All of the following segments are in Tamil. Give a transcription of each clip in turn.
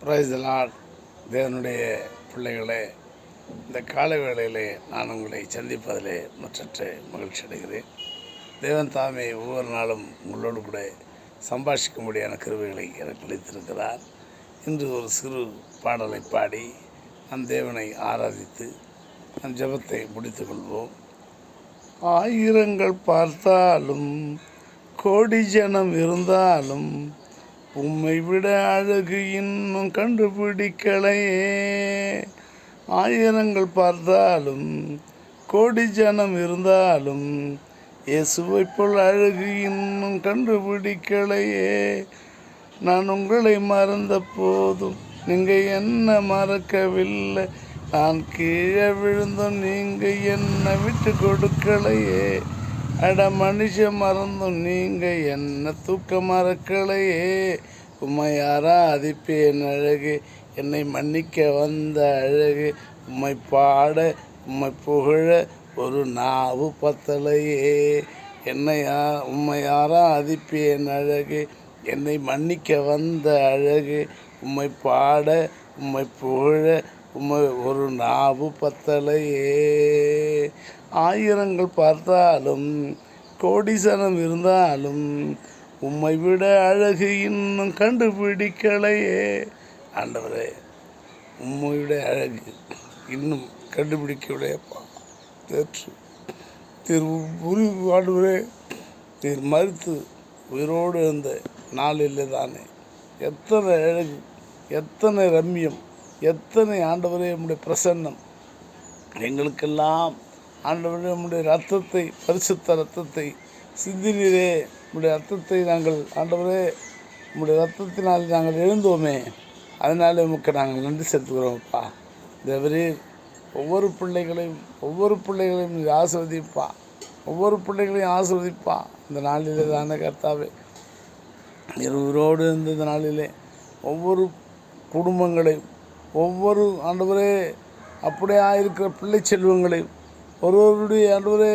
Praise the Lord. தேவனுடைய பிள்ளைகளே, இந்த காலை வேளையிலே நான் உங்களை சந்திப்பதிலே மற்றற்ற மகிழ்ச்சி அடைகிறேன். தேவன் தாமே ஒவ்வொரு நாளும் உங்களோடு கூட சம்பாஷிக்கும்படியான கிருபைகளை எனக்கு அளித்திருக்கிறார். இன்று ஒரு சிறு பாடலை பாடி நம் தேவனை ஆராதித்து நம் ஜெபத்தை முடித்துக் கொள்வோம். ஆயிரங்கள் பார்த்தாலும் கோடி ஜனம் இருந்தாலும் உம்மை விட அழகு இன்னும் கண்டுபிடிக்கலையே. ஆயிரங்கள் பார்த்தாலும் கோடி ஜனம் இருந்தாலும் இயேசுவை போல் அழகு இன்னும் கண்டுபிடிக்கலையே. நான் உங்களை மறந்த போதும் நீங்கள் என்ன மறக்கவில்லை. நான் கீழே விழுந்தும் நீங்கள் என்ன விட்டு கொடுக்கலையே. அட மனுஷன் மறந்தும் நீங்கள் என்ன தூக்க மறக்கலையே. உம்மை ஆராதிப்பேன் அழகு, என்னை மன்னிக்க வந்த அழகு. உம்மை பாட உம்மை புகழ ஒரு நாவு பத்தலையே. உம்மை ஆராதிப்பேன் அழகு, என்னை மன்னிக்க வந்த அழகு. உம்மை பாட உம்மை புகழ உம்மை ஒரு நாவு பத்தலையே. ஆயிரங்கள் பார்த்தாலும் கோடி சனம் இருந்தாலும் உம்மை விட அழகு இன்னும் கண்டுபிடிக்கலையே. ஆண்டவரே, உம்மை விட அழகு இன்னும் கண்டுபிடிக்கலையப்பா. ஆண்டவரே, நீர் மறுத்து உயிரோடு இருந்த நாளில் தானே எத்தனை அழகு, எத்தனை ரம்யம், எத்தனை ஆண்டவரே உம்முடைய பிரசன்னம் எங்களுக்கெல்லாம். ஆண்டவரே, உம்முடைய ரத்தத்தை, பரிசுத்த ரத்தத்தை சிந்தினீரே. உம்முடைய ரத்தத்தை நாங்கள் ஆண்டவரே, உம்முடைய ரத்தத்தினால் நாங்கள் எழுந்தோமே. அதனாலே உமக்கு நாங்கள் நன்றி செலுத்துகிறோம்ப்பா. தேவரீர் ஒவ்வொரு பிள்ளைகளையும் நீ ஆசீர்வதிப்பா. ஒவ்வொரு பிள்ளைகளையும் ஆசீர்வதிப்பா. இந்த நாளிலே தானே கர்த்தாவே, உயிரோடு இருந்த இந்த நாளிலே ஒவ்வொரு குடும்பங்களையும், ஒவ்வொரு ஆண்டவரே அப்படியே இருக்கிற பிள்ளை செல்வங்களையும், ஒருவருடைய ஆண்டவரே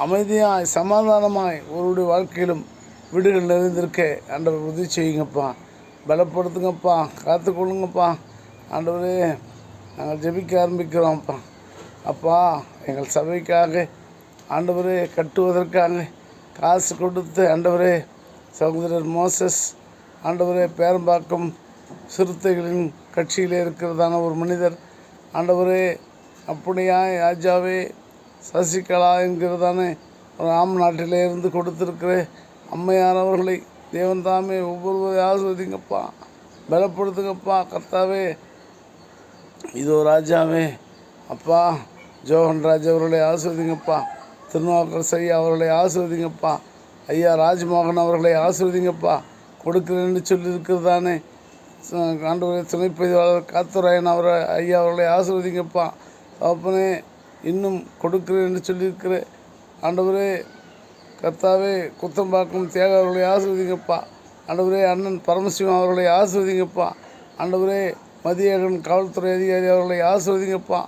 அமைதியாய் சமாதானமாய் ஒருவருடைய வாழ்க்கையிலும் வீடுகள் நிறைந்திருக்க ஆண்டவர் உதவி செய்யுங்கப்பா. பலப்படுத்துங்கப்பா, காத்துக்கொள்ளுங்கப்பா. ஆண்டவரே, நாங்கள் ஜெபிக்க ஆரம்பிக்கிறோம்ப்பா. அப்பா, எங்கள் சபைக்காக ஆண்டவரே கட்டுவதற்காக காசு கொடுத்து ஆண்டவரே சகோதரர் மோசஸ் ஆண்டவரே பேரம்பாக்கம் சிறுத்தைகளின் கட்சியிலே இருக்கிறதான ஒரு மனிதர் ஆண்டவரே அப்படியாய் ராஜாவே சசிகலா என்கிறதானே ஒரு நாட்டிலே இருந்து கொடுத்துருக்கிற அம்மையார் அவர்களை தேவன் தாமே ஒவ்வொருவரை ஆசிர்வதிங்கப்பா, பலப்படுத்துங்கப்பா. கர்த்தாவே, இதோ ராஜாவே அப்பா ஜோகன் ராஜ் அவர்களை ஆசிர்வதிங்கப்பா. திருநாவுக்கரசு ஐயா அவர்களை ஆசிர்வதிங்கப்பா. ஐயா ராஜ்மோகன் அவர்களை ஆசிர்வதிங்கப்பா. கொடுக்கிறேன்னு சொல்லியிருக்கிறதானே ஆண்டவரே துணைப்பதிவாளர் காத்துராயன் ஐயா அவர்களை ஆசிர்வதிங்கப்பா. அப்பனே, இன்னும் கொடுக்கிறேன் என்று சொல்லியிருக்கிற ஆண்டவரே கர்த்தாவே குத்தம்பாக்கம் தியாக அவர்களை ஆசிர்வதிங்கப்பா. ஆண்டவரே அண்ணன் பரமசிவம் அவர்களை ஆசிர்வதிங்கப்பா. ஆண்டவரே மதியகன் காவல்துறை அதிகாரி அவர்களை ஆசிர்வதிங்கப்பா.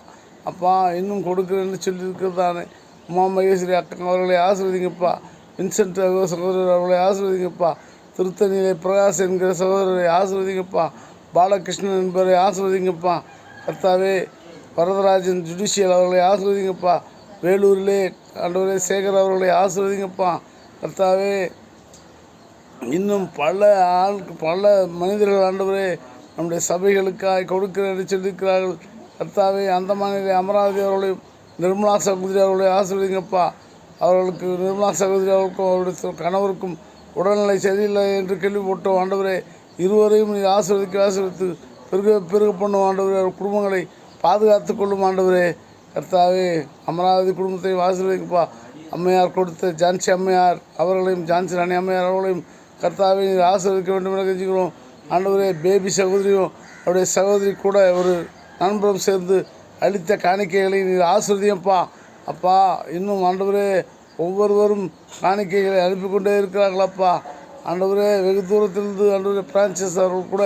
அப்பா, இன்னும் கொடுக்கிறேன் என்று சொல்லியிருக்கிறதானே உமா மகேஸ்வரி அக்கன் அவர்களை ஆசிர்வதிங்கப்பா. வின்சென்ட் சகோதரர் அவர்களை ஆசிர்வதிங்கப்பா. திருத்தணியிலே பிரகாஷ் என்கிற சகோதரரை ஆசிர்வதிங்கப்பா. பாலகிருஷ்ணன் என்பவரை ஆசிர்வதிங்கப்பா. கர்த்தாவே வரதராஜன் ஜுடிஷியல் அவர்களை ஆசிர்வதிங்கப்பா. வேலூரிலே ஆண்டவரே சேகர் அவர்களை ஆசிர்வதிங்கப்பா. கர்த்தாவே, இன்னும் பல மனிதர்கள் ஆண்டவரே நம்முடைய சபைகளுக்காக கொடுக்கிறேன் என்று சொல்லியிருக்கிறார்கள். கர்த்தாவே, அந்தமானிலே அமராவதி அவர்களையும் நிர்மலா சகோதரி அவர்களை ஆசிர்வதிங்கப்பா. அவர்களுக்கு நிர்மலா சகோதரி அவர்களுக்கும் அவருடைய கணவருக்கும் உடல்நிலை சரியில்லை என்று கேள்விப்பட்டோம். ஆண்டவரே, இருவரையும் நீ ஆசீர்வதித்து பெருக பண்ணும் ஆண்டவரே. அவர் குடும்பங்களை பாதுகாத்து கொள்ளும் ஆண்டவரே. கர்த்தாவே, அமராவதி குடும்பத்தை ஆசீர்வதிப்பா. அம்மையார் கொடுத்த ஜான்சி அம்மையார் அவர்களையும், ஜான்சி ராணி அம்மையார் அவர்களையும் கர்த்தாவே நீ ஆசீர்வதிக்க வேண்டும் என கெஞ்சுக்கிறோம் ஆண்டவரே. பேபி சகோதரியும் அவருடைய சகோதரி கூட ஒரு நண்பரும் சேர்ந்து அளித்த காணிக்கைகளை நீர் ஆசீர்வதியப்பா. அப்பா, இன்னும் ஆண்டவரே ஒவ்வொருவரும் காணிக்கைகளை அனுப்பி கொண்டே இருக்கிறார்களப்பா. ஆண்டவரே, வெகு தூரத்திலிருந்து ஆண்டவரே பிரான்சிஸ் அவர்கள் கூட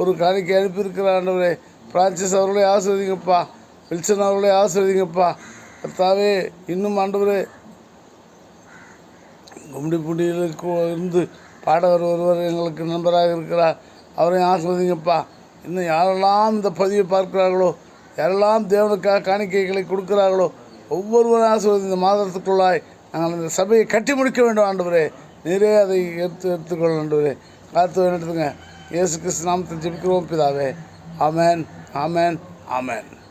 ஒரு காணிக்கை அனுப்பியிருக்கிறார். ஆண்டவரே, பிரான்சிஸ் அவர்களே ஆசீர்வதிங்கப்பா. வில்சன் அவர்களே ஆசீர்வதிங்கப்பா. கர்த்தாவே, இன்னும் ஆண்டவரே கும்மிடிப்பூண்டியில் இருந்து பாடகர் ஒருவர் எங்களுக்கு நண்பராக இருக்கிறார். அவரையும் ஆசீர்வதிங்கப்பா. இன்னும் யாரெல்லாம் இந்த பதிவை பார்க்கிறார்களோ, யாரெல்லாம் தேவனுக்காக காணிக்கைகளை கொடுக்கிறார்களோ, ஒவ்வொருவரும் ஆசீர்வதி. இந்த மாதத்துக்குள்ளாய் நாங்கள் இந்த சபையை கட்டி முடிக்க வேண்டும் ஆண்டவரே. நீரே அதை எடுத்துக்கொள்ள ஆண்டவரே. காத்து எடுத்துங்க. இயேசு கிறிஸ்து நாமத்தில் ஜெபிக்கிறோம் பிதாவே. ஆமென், ஆமென், ஆமென்.